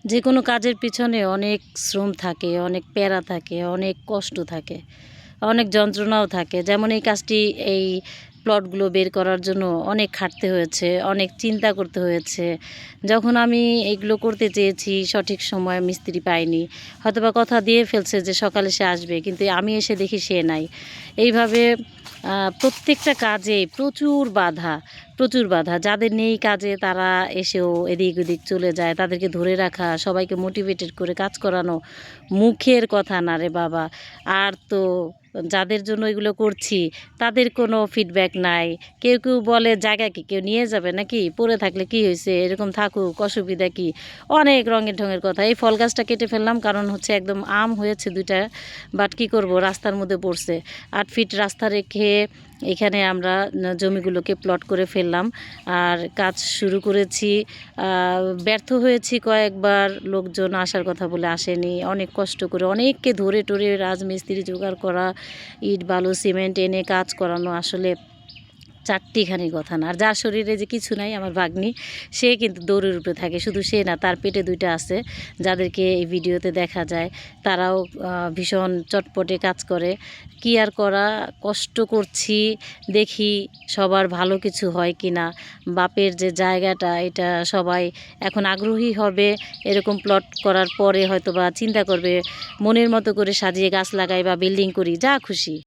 যে কোনো কাজের পিছনে অনেক শ্রম থাকে, অনেক প্যারা থাকে, অনেক কষ্ট থাকে, অনেক যন্ত্রণাও থাকে। যেমন এই কাজটি, এই প্লটগুলো বের করার জন্য অনেক খাটতে হয়েছে, অনেক চিন্তা করতে হয়েছে। যখন আমি এগুলো করতে চেয়েছি সঠিক সময়ে মিস্ত্রি পাইনি, হয়তোবা কথা দিয়ে ফেলছে যে সকালে সে আসবে, কিন্তু আমি এসে দেখি সে নাই। এইভাবে প্রত্যেকটা কাজে প্রচুর বাধা। যাদের নেই কাজে তারা এসেও এদিক ওদিক চলে যায়। তাদেরকে ধরে রাখা, সবাইকে মোটিভেটেড করে কাজ করানো মুখের কথা না রে বাবা। আর তো যাদের জন্য এগুলো করছি তাদের কোনো ফিডব্যাক নাই। কেউ বলে, জায়গা কি কেউ নিয়ে যাবে নাকি, পড়ে থাকলে কি হয়েছে, এরকম থাকুক, অসুবিধা কি। অনেক রঙের ঢঙের কথা। এই ফল গাছটা কেটে ফেললাম, কারণ হচ্ছে একদম আম হয়েছে 2টা, বাট কী করব, রাস্তার মধ্যে পড়ছে। 8 ফিট রাস্তা রেখে এখানে আমরা জমিগুলোকে প্লট করে ফেললাম আর কাজ শুরু করেছি। ব্যর্থ হয়েছি কয়েকবার, লোকজন আসার কথা বলে আসেনি। অনেক কষ্ট করে অনেককে ধরে টরে রাজমিস্ত্রি জোগাড় করা, ইট বালু সিমেন্ট এনে কাজ করানো আসলে চারটিখানি কথা না। আর যার শরীরে যে কিছু নাই, আমার ভাগ্নি, সে কিন্তু দৌড়ের উপরে থাকে। শুধু সে না, তার পেটে 2টা আছে, যাদেরকে এই ভিডিওতে দেখা যায়। তারাও ভীষণ চটপটে কাজ করে। কি আর করা, কষ্ট করছি, দেখি সবার ভালো কিছু হয় কি না। বাপের যে জায়গাটা, এটা সবাই এখন আগ্রহী হবে। এরকম প্লট করার পরে হয়তো বা চিন্তা করবে, মনের মতো করে সাজিয়ে গাছ লাগাই বা বিল্ডিং করি, যা খুশি।